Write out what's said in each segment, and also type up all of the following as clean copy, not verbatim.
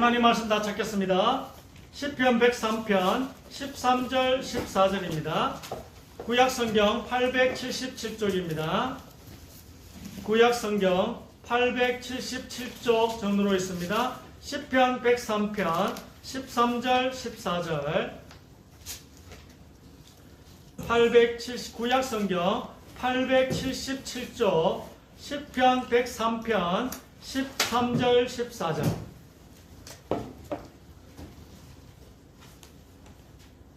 하나님 말씀 다 찾겠습니다. 시편 103편 13절 14절입니다. 구약성경 877쪽입니다. 구약성경 877쪽 정도로 있습니다. 시편 103편 13절 14절 구약성경 877쪽 시편 103편 13절 14절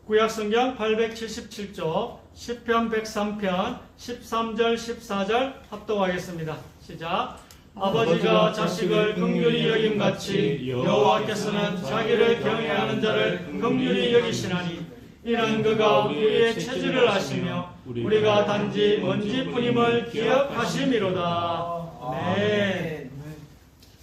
구약성경 877쪽 시편 103편 13절 14절 합독하겠습니다. 시작. 아버지가 자식을 긍휼히 여김같이 여호와께서는 자기를 경외하는 자를 긍휼히 여기시나니 이는 그가 우리의 체질을 아시며 우리가 단지 먼지뿐임을 기억하심이로다. 아멘.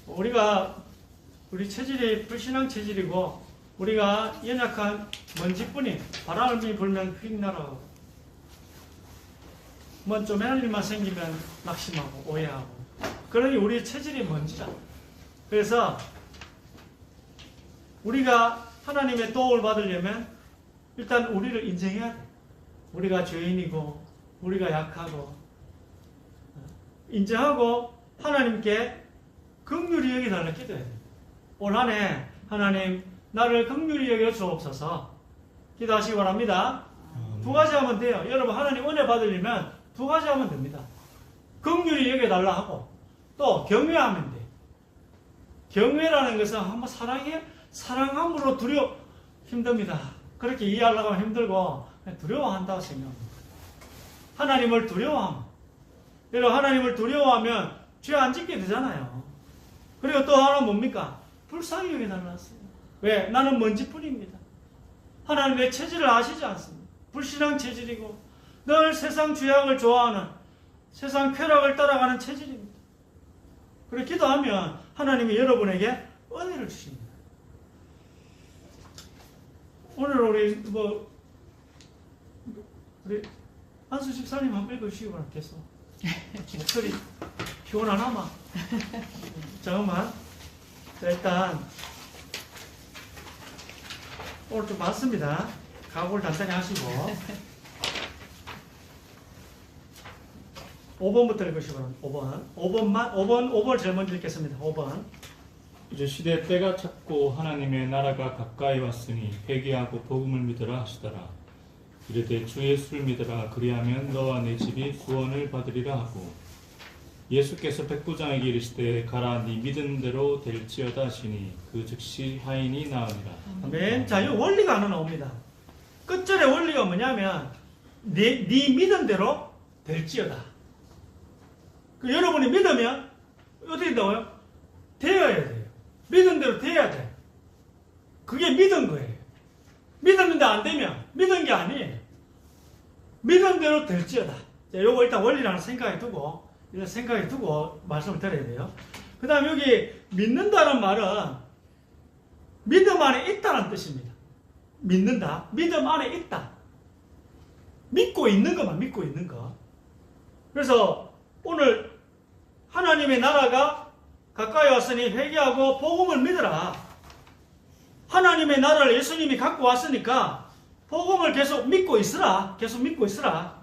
우리 체질이 불신앙 체질이고 우리가 연약한 먼지뿐이 바람이 불면 휙 날아가고 뭐 쪼매날 일만 생기면 낙심하고 오해하고 그러니 우리 체질이 먼지라. 그래서 우리가 하나님의 도움을 받으려면 일단 우리를 인정해야 돼. 우리가 죄인이고 우리가 약하고 인정하고 하나님께 긍휼히 여기달라 기도해야 돼. 올 한 해 하나님 나를 긍휼히 여겨 주옵소서 기도하시기 바랍니다. 두 가지 하면 돼요. 여러분 하나님 은혜 받으려면 두 가지 하면 됩니다. 긍휼히 여겨달라 하고 또 경외하면 돼. 경외라는 것은 한번 사랑함으로 힘듭니다. 그렇게 이해하려고 하면 힘들고 두려워한다고 생각합니다. 하나님을 두려워하면 여러분 하나님을 두려워하면 죄 안 짓게 되잖아요. 그리고 또 하나 뭡니까? 불쌍히 여겨달라 했어요. 왜? 나는 먼지뿐입니다. 하나님 내 체질을 아시지 않습니다. 불신앙 체질이고 늘 세상 죄악을 좋아하는 세상 쾌락을 따라가는 체질입니다. 그렇게 기도하면 하나님이 여러분에게 은혜를 주십니다. 오늘 우리 안수 집사님 한번 읽어주시기 바랍니다. 목소리 피곤하나마? 잠깐만. 자, 일단 오늘 좀 많습니다. 각오를 단단히 하시고 5번부터 읽으시기 바랍니다. 5번을 제일 먼저 읽겠습니다. 5번. 이제 시대 때가 찼고 하나님의 나라가 가까이 왔으니 회개하고 복음을 믿으라 하시더라. 이르되 주 예수를 믿으라. 그리하면 너와 내 집이 구원을 받으리라 하고 예수께서 백부장에게 이르시되 가라 네 믿은 대로 될지어다 하시니 그 즉시 하인이 나으니라. 아멘. 자, 이 원리가 하나 나옵니다. 끝절의 원리가 뭐냐면 네 믿은 대로 될지어다. 여러분이 믿으면 어떻게 나와요? 되어야 돼요. 믿은 대로 돼야 돼. 그게 믿은 거예요. 믿었는데 안 되면 믿은 게 아니에요. 믿은 대로 될지어다. 자, 요거 일단 원리라는 생각에 두고 이런 생각에 두고 말씀을 드려야 돼요. 그 다음 여기 믿는다는 말은 믿음 안에 있다는 뜻입니다. 믿는다. 믿음 안에 있다. 믿고 있는 것만 믿고 있는 거. 그래서 오늘 하나님의 나라가 가까이 왔으니 회개하고 복음을 믿으라. 하나님의 나라를 예수님이 갖고 왔으니까 복음을 계속 믿고 있으라. 계속 믿고 있으라.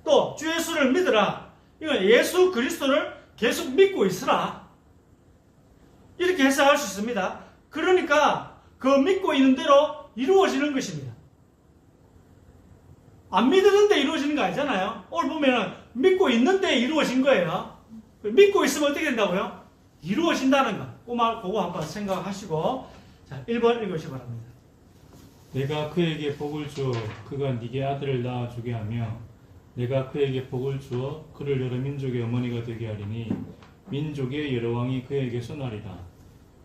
또 주 예수를 믿으라. 이건 예수 그리스도를 계속 믿고 있으라. 이렇게 해석할 수 있습니다. 그러니까 그 믿고 있는 대로 이루어지는 것입니다. 안 믿는데 이루어지는 거 아니잖아요. 오늘 보면은 믿고 있는데 이루어진 거예요. 믿고 있으면 어떻게 된다고요? 이루어진다는 거. 그거 한번 생각하시고 자, 1번 읽으시기 바랍니다. 내가 그에게 복을 주어 그가 네게 아들을 낳아주게 하며 내가 그에게 복을 주어 그를 여러 민족의 어머니가 되게 하리니 민족의 여러 왕이 그에게서 나리라.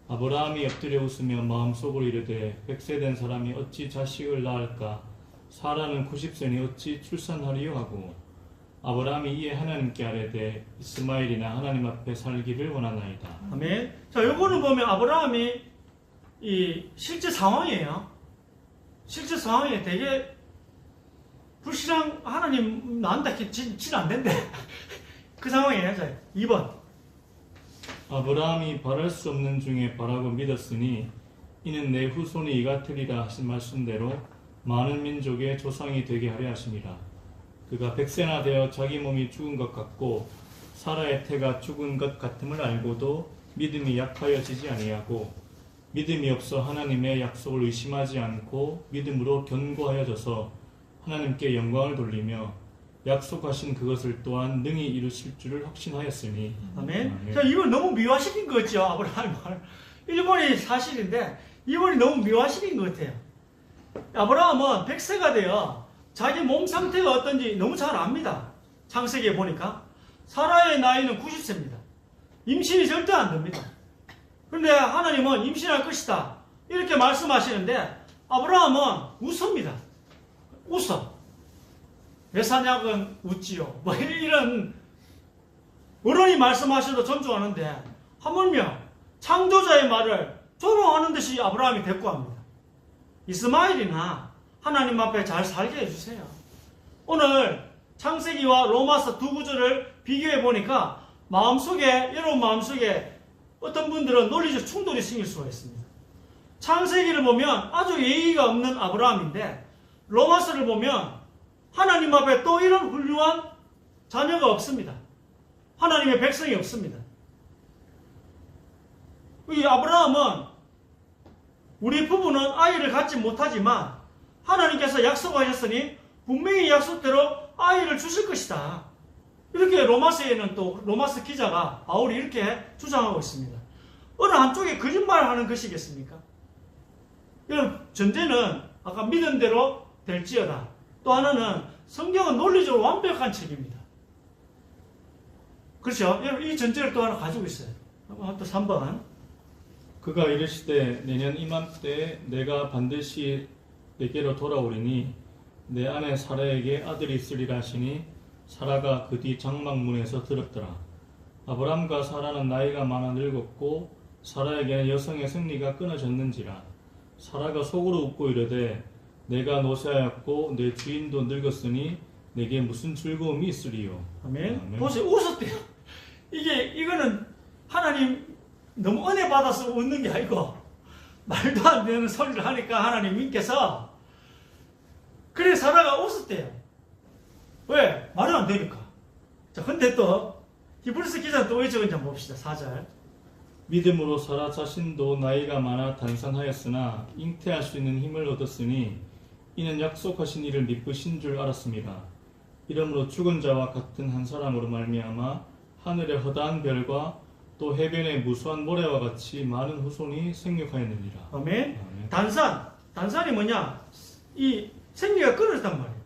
아브라함이 엎드려 웃으며 마음속으로 이르되 100세 된 사람이 어찌 자식을 낳을까? 사라는 90세니 어찌 출산하리요 하고 아브라함이 이에 하나님께 아뢰되 이스마엘이나 하나님 앞에 살기를 원하나이다. 아멘. 자, 요거는 보면 아브라함이 이 실제 상황이에요. 실제 상황에 되게 불신앙 하나님 나한다 진 안 된대. 그 상황이에요. 자, 2번. 아브라함이 바랄 수 없는 중에 바라고 믿었으니 이는 내 후손이 이 같으리라 하신 말씀대로 많은 민족의 조상이 되게 하려 하심이라. 그가 100세나 되어 자기 몸이 죽은 것 같고 사라의 태가 죽은 것 같음을 알고도 믿음이 약하여지지 아니하고 믿음이 없어 하나님의 약속을 의심하지 않고 믿음으로 견고하여져서 하나님께 영광을 돌리며 약속하신 그것을 또한 능히 이루실 줄을 확신하였으니. 아멘. 자, 이걸 너무 미화시킨 거죠, 아브라함이 말. 1번이 사실인데 2번이 너무 미화시킨 것 같아요. 아브라함은 100세가 되어 자기 몸 상태가 어떤지 너무 잘 압니다. 창세기에 보니까 사라의 나이는 90세입니다. 임신이 절대 안 됩니다. 그런데 하나님은 임신할 것이다 이렇게 말씀하시는데 아브라함은 웃습니다. 웃어. 왜 사냐건 웃지요. 뭐 이런 어른이 말씀하셔도 존중하는데 하물며 창조자의 말을 조롱하는 듯이 아브라함이 대꾸합니다. 이스마엘이나 하나님 앞에 잘 살게 해주세요. 오늘 창세기와 로마서 두 구절을 비교해 보니까 여러분 마음속에 어떤 분들은 논리적 충돌이 생길 수가 있습니다. 창세기를 보면 아주 예의가 없는 아브라함인데 로마서를 보면 하나님 앞에 또 이런 훌륭한 자녀가 없습니다. 하나님의 백성이 없습니다. 이 아브라함은 우리 부부는 아이를 갖지 못하지만 하나님께서 약속하셨으니 분명히 약속대로 아이를 주실 것이다. 이렇게 로마서에는 또 로마서 기자가 바울이 이렇게 주장하고 있습니다. 어느 한쪽에 거짓말하는 것이겠습니까? 이런 전제는 아까 믿은 대로 될지어다. 또 하나는 성경은 논리적으로 완벽한 책입니다. 그렇죠? 이 전제를 또 하나 가지고 있어요. 또 3번. 그가 이르시되 내년 이맘때에 내가 반드시 내게로 돌아오리니 내 아내 사라에게 아들이 있으리라 하시니 사라가 그 뒤 장막문에서 들었더라. 아브람과 사라는 나이가 많아 늙었고 사라에게는 여성의 생리가 끊어졌는지라. 사라가 속으로 웃고 이르되 내가 노쇠하였고 내 주인도 늙었으니 내게 무슨 즐거움이 있으리요. 아멘. 아멘. 보세요. 웃었대요. 이거는 하나님 너무 은혜 받아서 웃는 게 아니고 말도 안 되는 소리를 하니까 하나님께서 그래 사라가 웃었대요. 왜? 말이 안 되니까. 자, 근데 또 히브리서 기자는 또 왜 적은지 한번 봅시다. 4절. 믿음으로 사라 자신도 나이가 많아 단산하였으나 잉태할 수 있는 힘을 얻었으니 이는 약속하신 이를 믿으신 줄 알았습니다. 이러므로 죽은 자와 같은 한 사람으로 말미암아 하늘의 허다한 별과 또 해변의 무수한 모래와 같이 많은 후손이 생육하였느니라. 아멘. 아멘. 단산이 뭐냐? 이 생리가 끊어졌단 말이에요.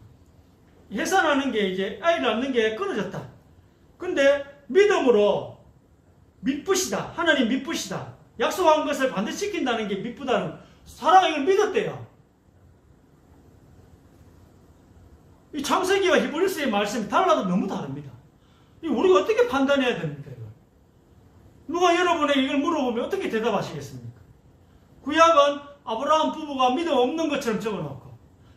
해산하는 게 이제 아이를 낳는 게 끊어졌다. 근데 믿음으로 믿부시다. 하나님 믿부시다. 약속한 것을 반드시 지킨다는 게 믿부다는 사라가 이걸 믿었대요. 이 창세기와 히브리서의 말씀이 달라도 너무 다릅니다. 우리가 어떻게 판단해야 됩니까? 이걸? 누가 여러분에게 이걸 물어보면 어떻게 대답하시겠습니까? 구약은 아브라함 부부가 믿음 없는 것처럼 적어놓고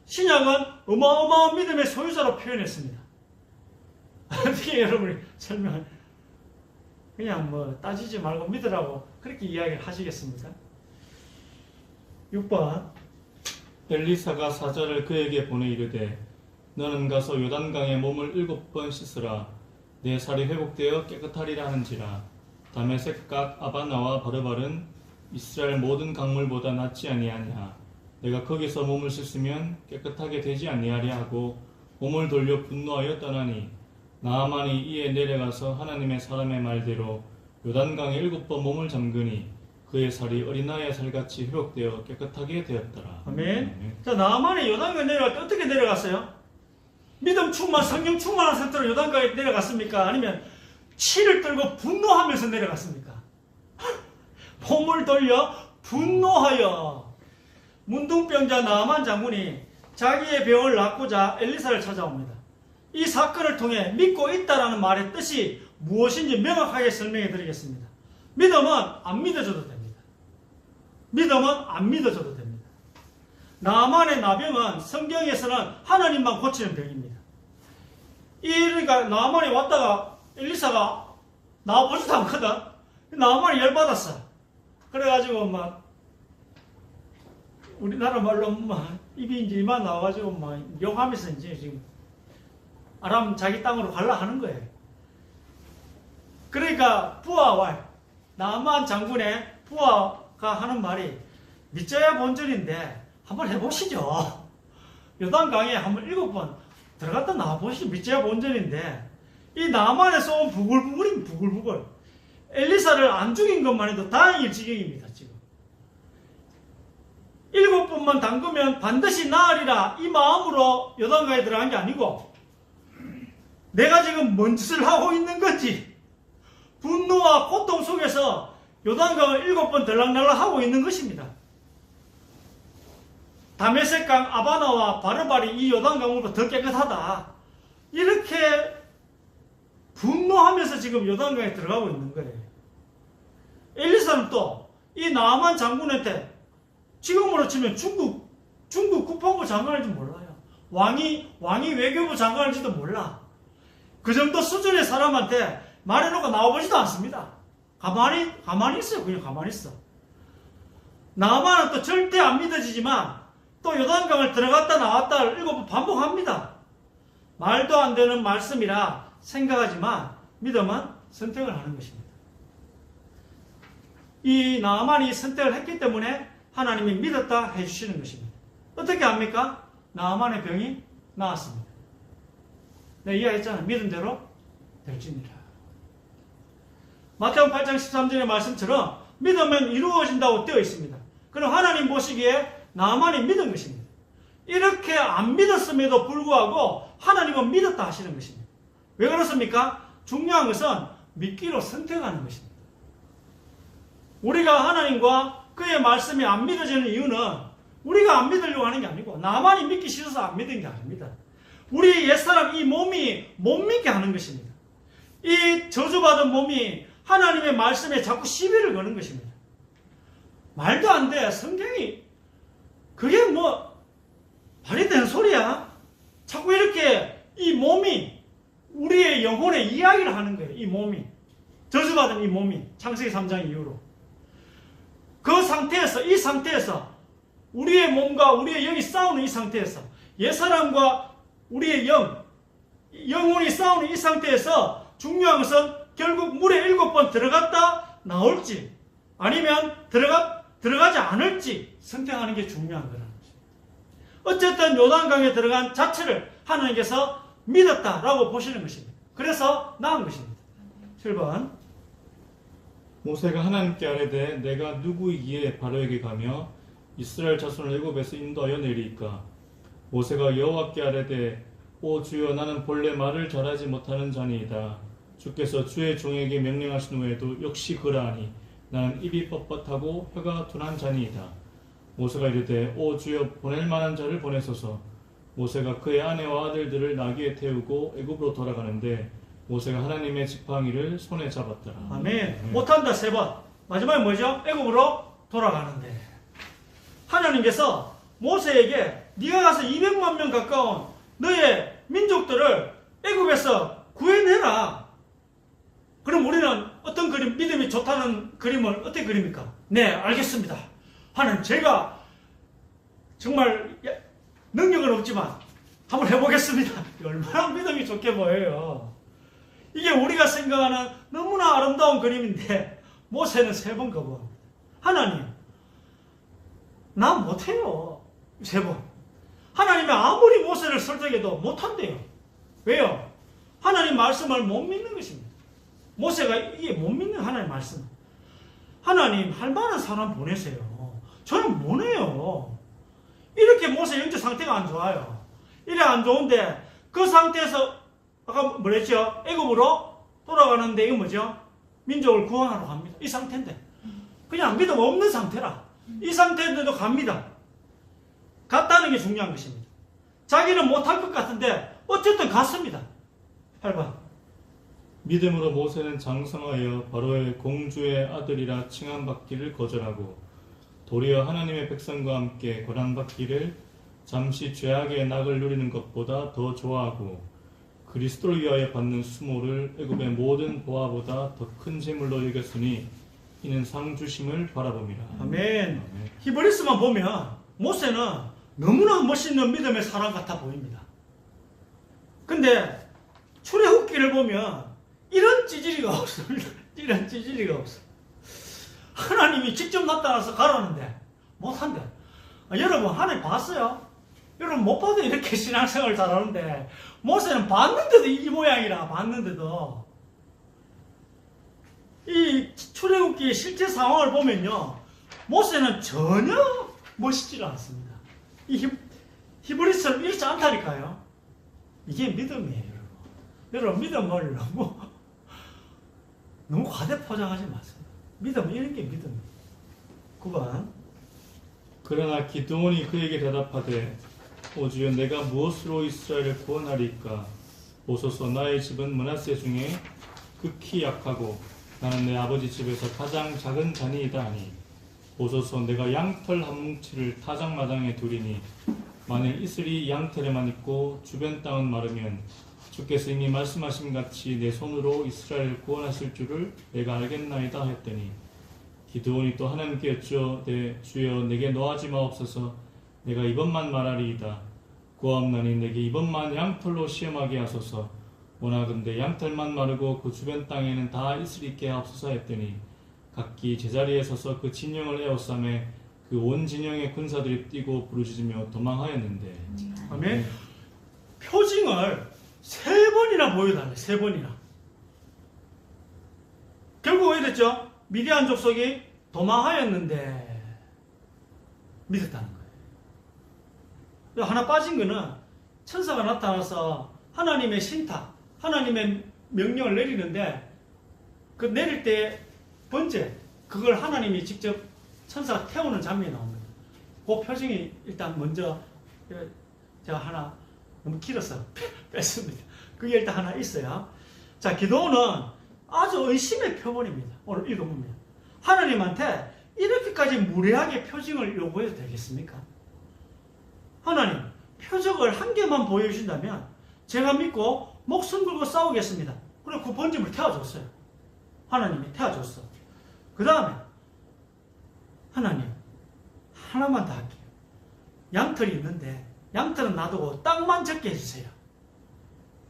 신약은 어마어마한 믿음의 소유자로 표현했습니다. 어떻게 여러분이 설명 그냥 뭐 따지지 말고 믿으라고 그렇게 이야기를 하시겠습니까? 6번. 엘리사가 사자를 그에게 보내 이르되 너는 가서 요단강에 몸을 7번 씻으라. 내 살이 회복되어 깨끗하리라 하는지라. 다메섹각 아바나와 바르발은 이스라엘 모든 강물보다 낫지 아니하냐. 내가 거기서 몸을 씻으면 깨끗하게 되지 아니하랴 하고 몸을 돌려 분노하여 떠나니 나아만이 이에 내려가서 하나님의 사람의 말대로 요단강에 7번 몸을 잠그니 그의 살이 어린아이의 살같이 회복되어 깨끗하게 되었더라. 아멘. 자, 나아만이 요단강에 내려갈 때 어떻게 내려갔어요? 믿음 충만, 성령 충만한 상태로 요단강에 내려갔습니까? 아니면 치를 들고 분노하면서 내려갔습니까? 몸을 돌려 분노하여. 문둥병자 나아만 장군이 자기의 병을 낫고자 엘리사를 찾아옵니다. 이 사건을 통해 믿고 있다라는 말의 뜻이 무엇인지 명확하게 설명해 드리겠습니다. 믿음은 안 믿어줘도 됩니다. 믿음은 안 믿어줘도 됩니다. 나아만의 나병은 성경에서는 하나님만 고치는 병입니다. 그러니까 나아만이 왔다가 엘리사가 나와보지도 않거든. 나만이 열받았어. 그래가지고 막 우리나라 말로 막 입이 이제 이만 나와가지고 막 욕하면서 이제 지금 아람 자기 땅으로 갈라 하는 거예요. 그러니까 부하와 나만 장군의 부하가 하는 말이 믿져야 본전인데 한번 해보시죠. 요단강에 한번 7번 들어갔다 나와보시죠. 믿져야 본전인데 이 나만에서 온 부글부글입니다. 부글부글. 엘리사를 안 죽인 것만 해도 다행일 지경입니다. 지금 7번만 담그면 반드시 나으리라 이 마음으로 요단강에 들어간 게 아니고 내가 지금 뭔 짓을 하고 있는 건지 분노와 고통 속에서 요단강을 7번 들락날락 하고 있는 것입니다. 다메섹강 아바나와 바르발이 이 요단강으로 더 깨끗하다. 이렇게 분노하면서 지금 요단강에 들어가고 있는 거예요. 엘리사는 또 이 나아만 장군한테 지금으로 치면 중국 국방부 장관일지 몰라요. 왕이 외교부 장관일지도 몰라. 그 정도 수준의 사람한테 말해놓고 나와보지도 않습니다. 가만히 있어요. 그냥 가만히 있어. 나아만은 또 절대 안 믿어지지만 또 요단강을 들어갔다 나왔다를 7번 반복합니다. 말도 안 되는 말씀이라 생각하지만 믿음은 선택을 하는 것입니다. 이 나아만이 선택을 했기 때문에 하나님이 믿었다 해주시는 것입니다. 어떻게 합니까? 나아만의 병이 나았습니다. 내가 이야기했잖아요. 믿은 대로 될지니라. 마태복음 8장 13절의 말씀처럼 믿으면 이루어진다고 되어 있습니다. 그럼 하나님 보시기에 나아만이 믿은 것입니다. 이렇게 안 믿었음에도 불구하고 하나님은 믿었다 하시는 것입니다. 왜 그렇습니까? 중요한 것은 믿기로 선택하는 것입니다. 우리가 하나님과 그의 말씀이 안 믿어지는 이유는 우리가 안 믿으려고 하는 게 아니고 나만이 믿기 싫어서 안 믿은 게 아닙니다. 우리 옛사람 이 몸이 못 믿게 하는 것입니다. 이 저주받은 몸이 하나님의 말씀에 자꾸 시비를 거는 것입니다. 말도 안 돼. 성경이 그게 뭐 말이 되는 소리야. 자꾸 이렇게 이 몸이 우리의 영혼의 이야기를 하는 거예요. 이 몸이 저주받은 이 몸이 창세기 3장 이후로 그 상태에서 이 상태에서 우리의 몸과 우리의 영이 싸우는 이 상태에서 옛사람과 우리의 영혼이 싸우는 이 상태에서 중요한 것은 결국 물에 7번 들어갔다 나올지 아니면 들어가지 않을지 선택하는 게 중요한 거라는 것입니다. 어쨌든 요단강에 들어간 자체를 하나님께서 믿었다라고 보시는 것입니다. 그래서 나은 것입니다. 7번 모세가 하나님께 아뢰되 내가 누구이기에 바로에게 가며 이스라엘 자손을 애굽에서 인도하여 내리이까. 모세가 여호와께 아뢰되 오 주여 나는 본래 말을 잘하지 못하는 자니이다. 주께서 주의 종에게 명령하신 후에도 역시 그러하니 나는 입이 뻣뻣하고 혀가 둔한 자니이다. 모세가 이르되 오 주여 보낼 만한 자를 보내소서. 모세가 그의 아내와 아들들을 나귀에 태우고 애굽으로 돌아가는데 모세가 하나님의 지팡이를 손에 잡았더라. 아멘. 못한다 3번. 마지막에 뭐죠? 애굽으로 돌아가는데 하나님께서 모세에게 네가 가서 200만 명 가까운 너의 민족들을 애굽에서 구해내라. 그럼 우리는 어떤 그림, 믿음이 좋다는 그림을 어떻게 그립니까? 네, 알겠습니다. 하나님, 제가 정말 능력은 없지만 한번 해보겠습니다. 얼마나 믿음이 좋게 보여요. 이게 우리가 생각하는 너무나 아름다운 그림인데 모세는 3번 거부합니다. 하나님, 나 못해요. 3번. 하나님이 아무리 모세를 설득해도 못한대요. 왜요? 하나님 말씀을 못 믿는 것입니다. 모세가 이게 못 믿는 하나님 말씀. 하나님 할 만한 사람 보내세요. 저는 뭐네요. 이렇게 모세 영적 상태가 안 좋아요. 이래 안 좋은데 그 상태에서 아까 뭐랬죠? 애굽으로 돌아가는데 이거 뭐죠? 민족을 구원하러 갑니다. 이 상태인데 그냥 믿음 없는 상태라. 이 상태인데도 갑니다. 갔다는 게 중요한 것입니다. 자기는 못할 것 같은데 어쨌든 갔습니다. 8번 믿음으로 모세는 장성하여 바로의 공주의 아들이라 칭함받기를 거절하고 도리어 하나님의 백성과 함께 고난받기를 잠시 죄악의 낙을 누리는 것보다 더 좋아하고 그리스도를 위하여 받는 수모를 애굽의 모든 보화보다 더 큰 재물로 여겼으니 이는 상 주심을 바라봄이라. 아멘. 히브리스만 보면 모세는 너무나 멋있는 믿음의 사람 같아 보입니다. 근데 출애굽기를 보면 이런 찌질이가 없습니다. 이런 찌질이가 없어. 하나님이 직접 나타나서 가라는데 못한대. 여러분 하나님 봤어요? 여러분 못 봐도 이렇게 신앙생활 잘하는데 모세는 봤는데도 이 모양이라 봤는데도 이 출애굽기의 실제 상황을 보면요 모세는 전혀 멋있지 않습니다. 이 히브리스처럼 이렇지 않다니까요. 이게 믿음이에요. 여러분 믿음을 너무 과대 포장하지 마세요. 믿음 이런 게 믿음이에요. 9번 그러나 기드온이 그에게 대답하되 오 주여 내가 무엇으로 이스라엘을 구원하리까? 보소서 나의 집은 므낫세 중에 극히 약하고 나는 내 아버지 집에서 가장 작은 자니이다 하니 보소서 내가 양털 한 뭉치를 타작마당에 두리니 만일 이슬이 양털에만 있고 주변 땅은 마르면 주께서 이미 말씀하신 같이 내 손으로 이스라엘을 구원하실 줄을 내가 알겠나이다 했더니 기드온이 또 하나님께 여쭈어 주여 내게 노하지 마옵소서 내가 이번만 말하리이다. 구하옵나니 내게 이번만 양털로 시험하게 하소서. 원하건대 양털만 마르고 그 주변 땅에는 다 이슬 있게 하옵소서 했더니 각기 제자리에 서서 그 진영을 에워싸매 그 온 진영의 군사들이 뛰고 부르짖으며 도망하였는데. 아멘. 표징을 3번이나 보여달래. 3번이나. 결국 왜 됐죠? 미디안 족속이 도망하였는데 믿었다는 거예요. 하나 빠진 거는 천사가 나타나서 하나님의 신탁, 하나님의 명령을 내리는데 그 내릴 때 번째 그걸 하나님이 직접 천사가 태우는 장면이 나옵니다. 그 표징이 일단 먼저 제가 하나 너무 길어서 뺐습니다. 그게 일단 하나 있어요. 자, 기도는 아주 의심의 표본입니다. 오늘 읽어보면 하나님한테 이렇게까지 무례하게 표징을 요구해도 되겠습니까? 하나님, 표적을 한 개만 보여주신다면 제가 믿고 목숨 걸고 싸우겠습니다. 그리고 그 번짐을 태워줬어요. 하나님이 태워줬어. 그 다음에 하나님, 하나만 더 할게요. 양털이 있는데 양털은 놔두고 땅만 적게 해주세요.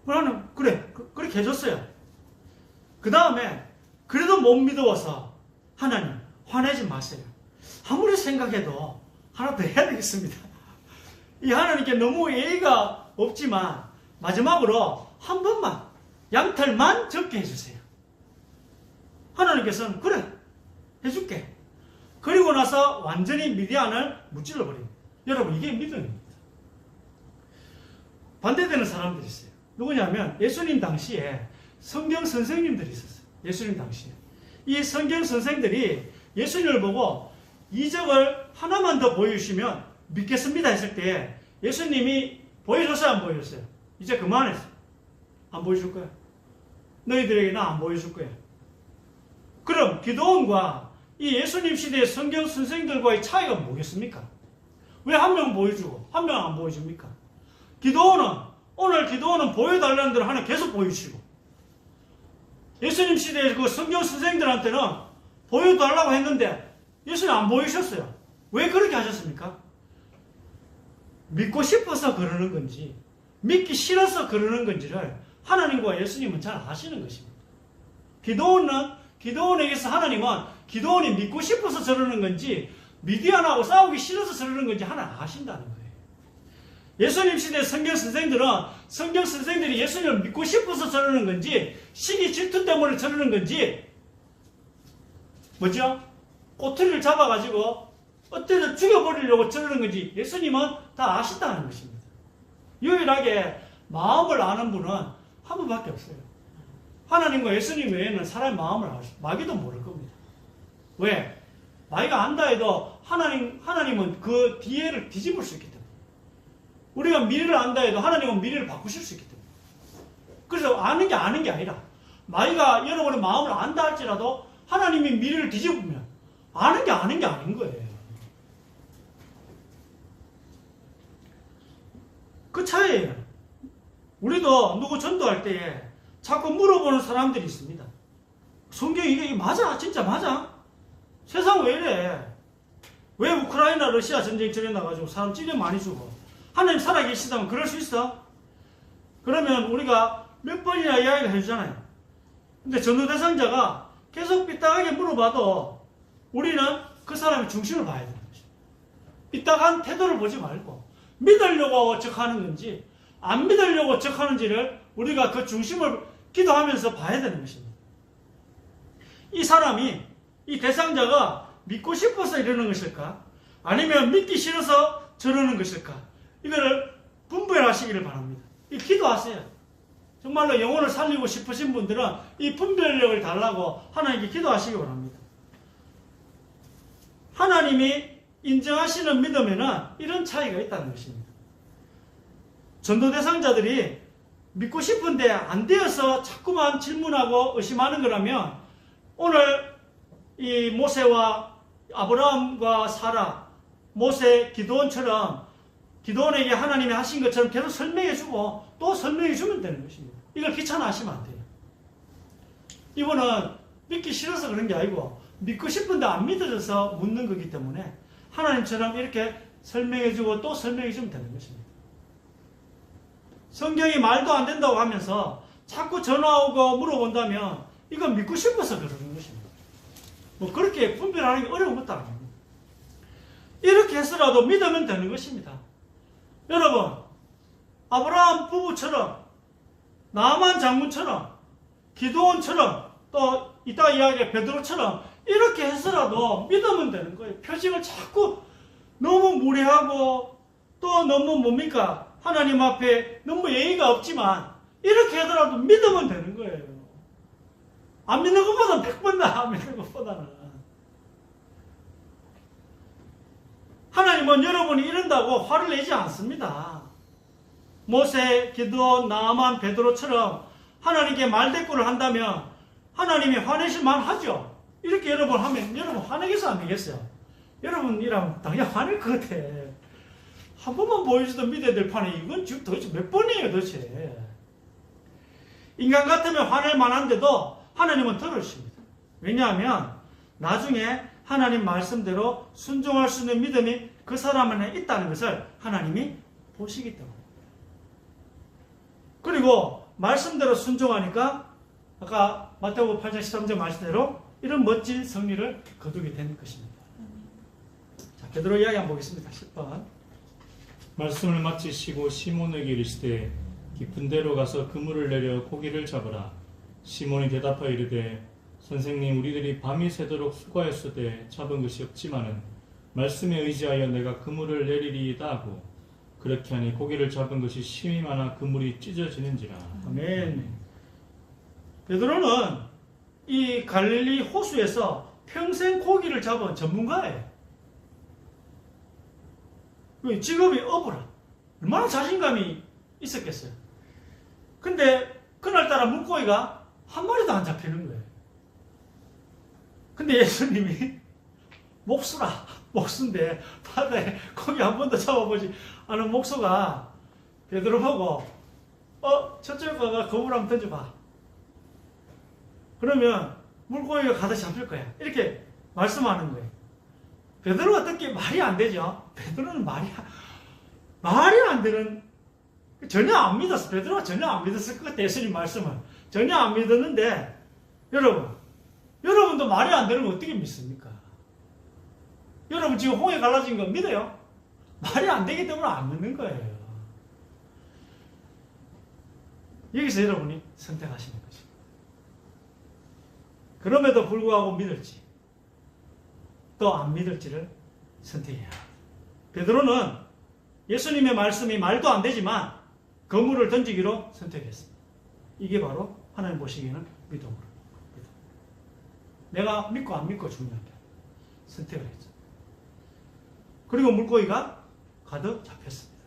그러면 그래, 그렇게 해줬어요. 그 다음에 그래도 못 믿어서 하나님 화내지 마세요. 아무리 생각해도 하나 더 해야 되겠습니다. 이 하나님께 너무 예의가 없지만 마지막으로 한 번만 양털만 적게 해주세요. 하나님께서는 그래 해줄게. 그리고 나서 완전히 미디안을 무찔러 버립니다. 여러분 이게 믿음입니다. 반대되는 사람들이 있어요. 누구냐면 예수님 당시에 성경 선생님들이 있었어요. 예수님 당시에 이 성경 선생들이 예수님을 보고 이적을 하나만 더 보여주시면 믿겠습니다 했을 때 예수님이 보여줬어요? 안 보여줬어요? 이제 그만했어요. 안 보여줄 거야. 너희들에게 나 안 보여줄 거야. 그럼 기도원과 이 예수님 시대의 성경 선생들과의 차이가 뭐겠습니까? 왜 한 명 보여주고 한 명 안 보여줍니까? 오늘 기도원은 보여달라는 대로 하나 계속 보여주시고 예수님 시대의 그 성경 선생들한테는 보여달라고 했는데 예수님 안 보여주셨어요. 왜 그렇게 하셨습니까? 믿고 싶어서 그러는 건지 믿기 싫어서 그러는 건지를 하나님과 예수님은 잘 아시는 것입니다. 기도원에게서 하나님은 기도원이 믿고 싶어서 저러는 건지 미디안하고 싸우기 싫어서 저러는 건지 하나 아신다는 거예요. 예수님 시대 성경 선생들이 예수님을 믿고 싶어서 저러는 건지 시기 질투 때문에 저러는 건지 뭐죠? 꼬투리를 잡아가지고 어떻게든 죽여버리려고 저러는 건지 예수님은 다 아신다는 것입니다. 유일하게 마음을 아는 분은 한 분밖에 없어요. 하나님과 예수님 외에는 사람의 마음을 마귀도 모를 겁니다. 왜? 마귀가 안다 해도 하나님은 그 뒤에를 뒤집을 수 있기 때문에. 우리가 미래를 안다 해도 하나님은 미래를 바꾸실 수 있기 때문에. 그래서 아는 게 아니라 마귀가 여러분의 마음을 안다 할지라도 하나님이 미래를 뒤집으면 아는 게 아닌 거예요. 그 차이예요. 우리도 누구 전도할 때에 자꾸 물어보는 사람들이 있습니다. 성경이 이게 맞아? 진짜 맞아? 왜 이래? 왜 우크라이나 러시아 전쟁 일어나가지고 사람 찔려 많이 죽어? 하나님 살아계시다면 그럴 수 있어? 그러면 우리가 몇 번이나 이야기를 해주잖아요. 근데 전도 대상자가 계속 삐딱하게 물어봐도 우리는 그 사람의 중심을 봐야 되는 것입니다. 삐딱한 태도를 보지 말고 믿으려고 적하는 건지 안 믿으려고 적하는지를 우리가 그 중심을 기도하면서 봐야 되는 것입니다. 이 사람이, 이 대상자가 믿고 싶어서 이러는 것일까? 아니면 믿기 싫어서 저러는 것일까? 이거를 분별하시기를 바랍니다. 이 기도하세요. 정말로 영혼을 살리고 싶으신 분들은 이 분별력을 달라고 하나님께 기도하시기 바랍니다. 하나님이 인정하시는 믿음에는 이런 차이가 있다는 것입니다. 전도 대상자들이 믿고 싶은데 안 되어서 자꾸만 질문하고 의심하는 거라면 오늘 이 모세와 아브라함과 사라, 모세, 기드온처럼 기드온에게 하나님이 하신 것처럼 계속 설명해주고 또 설명해주면 되는 것입니다. 이걸 귀찮아하시면 안 돼요. 이분은 믿기 싫어서 그런 게 아니고 믿고 싶은데 안 믿어져서 묻는 거기 때문에 하나님처럼 이렇게 설명해주고 또 설명해주면 되는 것입니다. 성경이 말도 안 된다고 하면서 자꾸 전화 오고 물어본다면 이건 믿고 싶어서 그러는 것입니다. 뭐 그렇게 분별하는 게 어려운 것도 아닙니다. 이렇게 해서라도 믿으면 되는 것입니다. 여러분, 아브라함 부부처럼, 나만 장군처럼, 기드온처럼, 또 이따 이야기할 베드로처럼 이렇게 해서라도 믿으면 되는 거예요. 표징을 자꾸 너무 무례하고 또 너무 뭡니까? 하나님 앞에 너무 예의가 없지만 이렇게 하더라도 믿으면 되는 거예요. 안 믿는 것보다는 100번 나아, 안 믿는 것보다는. 하나님은 여러분이 이런다고 화를 내지 않습니다. 모세, 기드온, 나아만, 베드로처럼 하나님께 말대꾸를 한다면 하나님이 화내실 만하죠. 이렇게 여러분 하면 여러분 화내겠어 안 되겠어요? 여러분이랑 당연히 화낼 것 같아. 한 번만 보여주던 믿어야 될 판에 이건 지금 도대체 몇 번이에요 도대체. 인간 같으면 화낼 만한데도 하나님은 들으십니다. 왜냐하면 나중에 하나님 말씀대로 순종할 수 있는 믿음이 그 사람 안에 있다는 것을 하나님이 보시기 때문에. 그리고 말씀대로 순종하니까 아까 마태복음 8장 13절 말씀대로 이런 멋진 승리를 거두게 된 것입니다. 자, 베드로 이야기 한번 보겠습니다. 10번. 말씀을 마치시고 시몬에게 이르시되 깊은 데로 가서 그물을 내려 고기를 잡으라. 시몬이 대답하여 이르되 선생님, 우리들이 밤이 새도록 수고하였으되 잡은 것이 없지만은 말씀에 의지하여 내가 그물을 내리리이다 하고, 그렇게 하니 고기를 잡은 것이 심히 많아 그물이 찢어지는지라. 아멘. 베드로는 이 갈릴리 호수에서 평생 고기를 잡은 전문가예요. 직업이 어부라. 얼마나 자신감이 있었겠어요. 근데 그날따라 물고기가 한 마리도 안 잡히는 거예요. 근데 예수님이 목수라, 목수인데 바다에 고기 한 번도 잡아보지 않은 목수가 베드로 보고 저쪽에 가가 거울 한번 던져봐. 그러면 물고기가 가득 잡힐 거야. 이렇게 말씀하는 거예요. 베드로가 듣기에 말이 안 되죠. 베드로는 말이 안 되는, 전혀 안 믿었어. 베드로가 전혀 안 믿었을 것 같아요. 예수님 말씀을 전혀 안 믿었는데, 여러분도 말이 안 되는 거 어떻게 믿습니까? 여러분 지금 홍해 갈라진 거 믿어요? 말이 안 되기 때문에 안 믿는 거예요. 여기서 여러분이 선택하시는 것입니다. 그럼에도 불구하고 믿을지 또 안 믿을지를 선택해야 합니다. 베드로는 예수님의 말씀이 말도 안 되지만 그물을 던지기로 선택했습니다. 이게 바로 하나님 보시기에는 믿음으로. 내가 믿고 안 믿고 중요한 게 아니라 선택을 했죠. 그리고 물고기가 가득 잡혔습니다.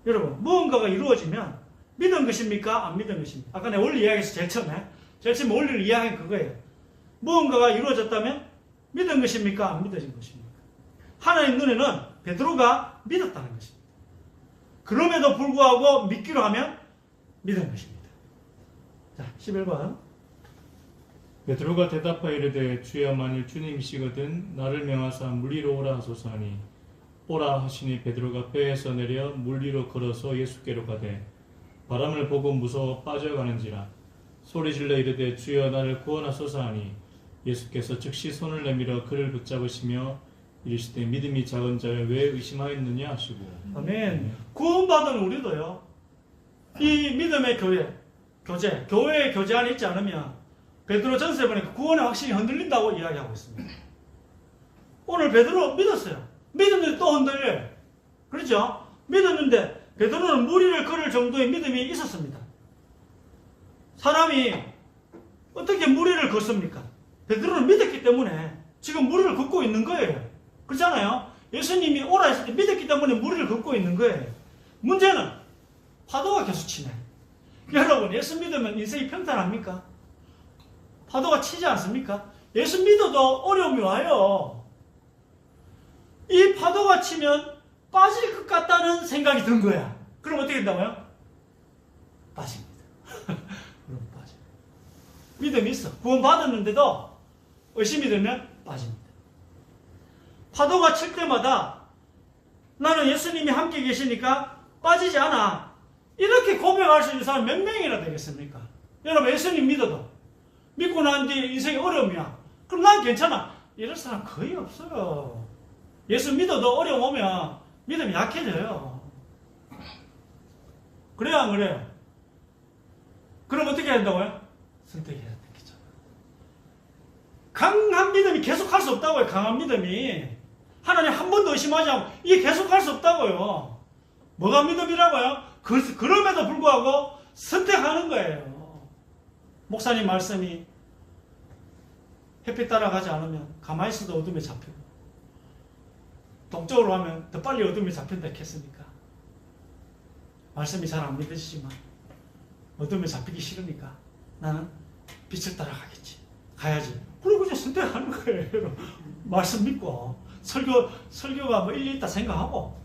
여러분, 무언가가 이루어지면 믿은 것입니까? 안 믿은 것입니까? 아까 내가 원리 이야기에서 제일 처음에 원리를 이야기한 그거예요. 무언가가 이루어졌다면 믿은 것입니까? 안 믿어진 것입니까? 하나님 눈에는 베드로가 믿었다는 것입니다. 그럼에도 불구하고 믿기로 하면 믿은 것입니다. 자, 11번. 베드로가 대답하여 이르되 주여 만일 주님이시거든 나를 명하사 물 위로 오라 하소서 하니 오라 하시니 베드로가 배에서 내려 물 위로 걸어서 예수께로 가되 바람을 보고 무서워 빠져가는지라 소리질러 이르되 주여 나를 구원하소서 하니 예수께서 즉시 손을 내밀어 그를 붙잡으시며 이르시되 믿음이 작은 자여 왜 의심하였느냐 하시고. 아멘. 구원받은 우리도요, 이 믿음의 교회의 교제 안에 있지 않으면 베드로 전서에 보니까 구원의 확신이 흔들린다고 이야기하고 있습니다. 오늘 베드로 믿었어요. 믿었는데 또 흔들려요. 그렇죠? 믿었는데 베드로는 물 위를 걸을 정도의 믿음이 있었습니다. 사람이 어떻게 물 위를 걷습니까? 베드로는 믿었기 때문에 지금 물 위를 걷고 있는 거예요. 그렇잖아요? 예수님이 오라 했을 때 믿었기 때문에 물 위를 걷고 있는 거예요. 문제는 파도가 계속 치네. 여러분, 예수 믿으면 인생이 평탄합니까? 파도가 치지 않습니까? 예수 믿어도 어려움이 와요. 이 파도가 치면 빠질 것 같다는 생각이 든 거야. 그럼 어떻게 된다고요? 빠집니다. 그럼 빠져. 믿음이 있어. 구원 받았는데도 의심이 들면 빠집니다. 파도가 칠 때마다 나는 예수님이 함께 계시니까 빠지지 않아. 이렇게 고백할 수 있는 사람 몇 명이나 되겠습니까? 여러분, 예수님 믿어도 믿고 난 뒤에 인생이 어려움이야. 그럼 난 괜찮아. 이럴 사람 거의 없어요. 예수 믿어도 어려움 오면 믿음이 약해져요. 그래요, 안 그래요? 그럼 어떻게 해야 된다고요? 선택해야 되겠죠. 강한 믿음이 계속할 수 없다고요. 강한 믿음이. 하나님 한 번도 의심하지 않고 이게 계속할 수 없다고요. 뭐가 믿음이라고요? 그럼에도 불구하고 선택하는 거예요. 목사님 말씀이 햇빛 따라가지 않으면 가만히 있어도 어둠에 잡히고 동쪽으로 하면 더 빨리 어둠에 잡힌다 했습니까? 말씀이 잘 안 믿으시지만 어둠에 잡히기 싫으니까 나는 빛을 따라가겠지. 가야지. 그리고 이제 선택하는 거예요. 말씀 믿고 설교가 뭐 일리 있다 생각하고.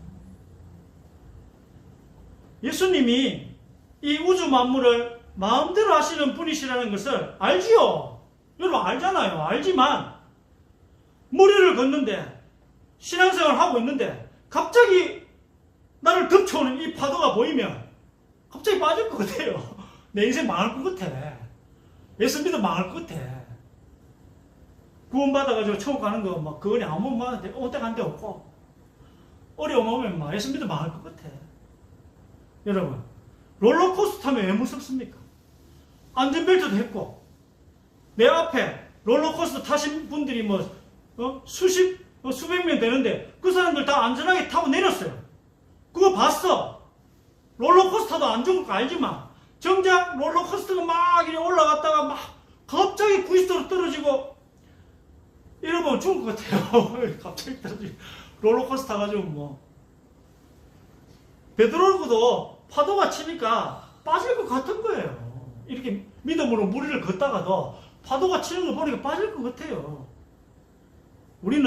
예수님이 이 우주 만물을 마음대로 하시는 분이시라는 것을 알지요. 여러분 알잖아요. 알지만 무리를 걷는데 신앙생활을 하고 있는데 갑자기 나를 덮쳐오는 이 파도가 보이면 갑자기 빠질 것 같아요. 내 인생 망할 것 같아. 예수 믿어 망할 것 같아. 구원받아가지고 천국 가는 거 막 그거니 아무 말한테 온데간데 없고 어려움 오면 막 예수 믿어 망할 것 같아. 여러분, 롤러코스터 타면 왜 무섭습니까? 안전벨트도 했고, 내 앞에 롤러코스터 타신 분들이 수백 명 되는데, 그 사람들 다 안전하게 타고 내렸어요. 그거 봤어. 롤러코스터도 안 좋은 거 알지만, 정작 롤러코스터가 막 이렇게 올라갔다가 막 갑자기 90도로 떨어지고, 이러면 죽을 것 같아요. 갑자기 떨어지고, 롤러코스터 타가지고 베드로도 파도가 치니까 빠질 것 같은 거예요. 이렇게 믿음으로 무리를 걷다가도 파도가 치는 걸 보니까 빠질 것 같아요. 우리는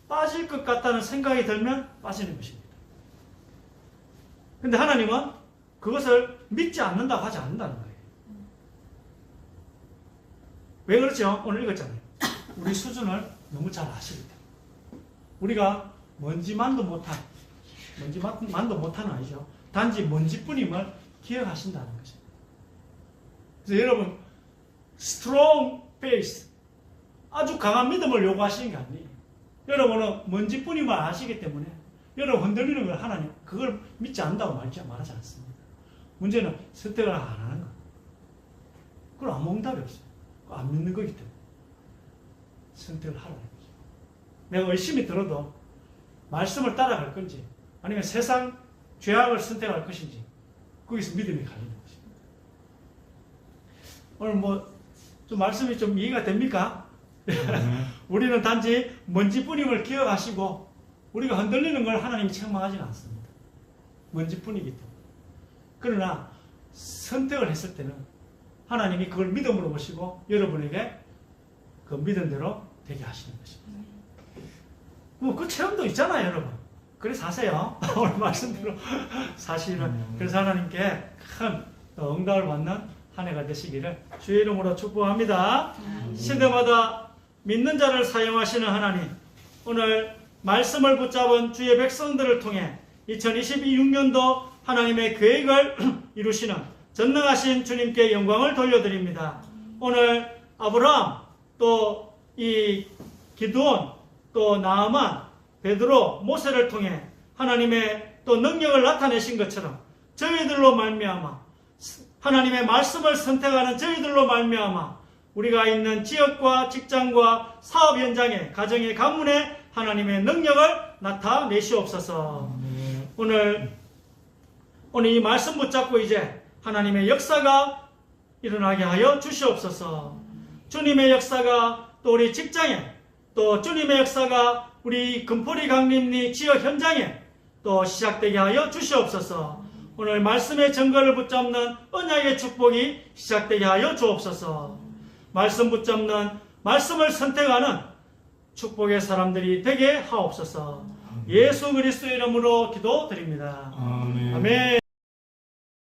빠질 것 같다는 생각이 들면 빠지는 것입니다. 근데 하나님은 그것을 믿지 않는다고 하지 않는다는 거예요. 왜 그렇죠? 오늘 읽었잖아요. 우리 수준을 너무 잘 아시기 때문에. 우리가 먼지만도 못하는 아니죠. 단지 먼지뿐임을 기억하신다는 것입니다. 그래서 여러분, strong faith, 아주 강한 믿음을 요구하시는 게 아니에요. 여러분은 먼지뿐임을 아시기 때문에 여러분 흔들리는 걸 하나님 그걸 믿지 않는다고 말하지 않습니다. 문제는 선택을 안 하는 거예요. 그걸 아무 응답이 없어요. 안 믿는 거기 때문에 선택을 하라는 거죠. 내가 의심이 들어도 말씀을 따라갈 건지 아니면 세상 죄악을 선택할 것인지 거기서 믿음이 갈리는 것입니다. 오늘 좀 말씀이 좀 이해가 됩니까? 우리는 단지 먼지뿐임을 기억하시고 우리가 흔들리는 걸 하나님이 책망하지는 않습니다. 먼지뿐이기 때문에. 그러나 선택을 했을 때는 하나님이 그걸 믿음으로 보시고 여러분에게 그 믿음대로 되게 하시는 것입니다. 그 체험도 있잖아요, 여러분. 그래서 하세요. 오늘 말씀대로 사실은. 그래서 하나님께 큰 응답을 받는 한 해가 되시기를 주의 이름으로 축복합니다. 시대마다 믿는 자를 사용하시는 하나님, 오늘 말씀을 붙잡은 주의 백성들을 통해 2026년도 하나님의 계획을 이루시는 전능하신 주님께 영광을 돌려드립니다. 오늘 아브라함, 또 이 기드온, 또 나아만, 베드로, 모세를 통해 하나님의 또 능력을 나타내신 것처럼 저희들로 말미암아 하나님의 말씀을 선택하는 저희들로 말미암아 우리가 있는 지역과 직장과 사업 현장에, 가정의 가문에 하나님의 능력을 나타내시옵소서. 오늘 이 말씀 붙잡고 이제 하나님의 역사가 일어나게 하여 주시옵소서. 주님의 역사가 또 우리 직장에, 또 주님의 역사가 우리 금포리 강림리 지역 현장에 또 시작되게 하여 주시옵소서. 오늘 말씀의 증거를 붙잡는 언약의 축복이 시작되게 하여 주옵소서. 말씀 붙잡는, 말씀을 선택하는 축복의 사람들이 되게 하옵소서. 예수 그리스도의 이름으로 기도드립니다. 아멘. 아멘.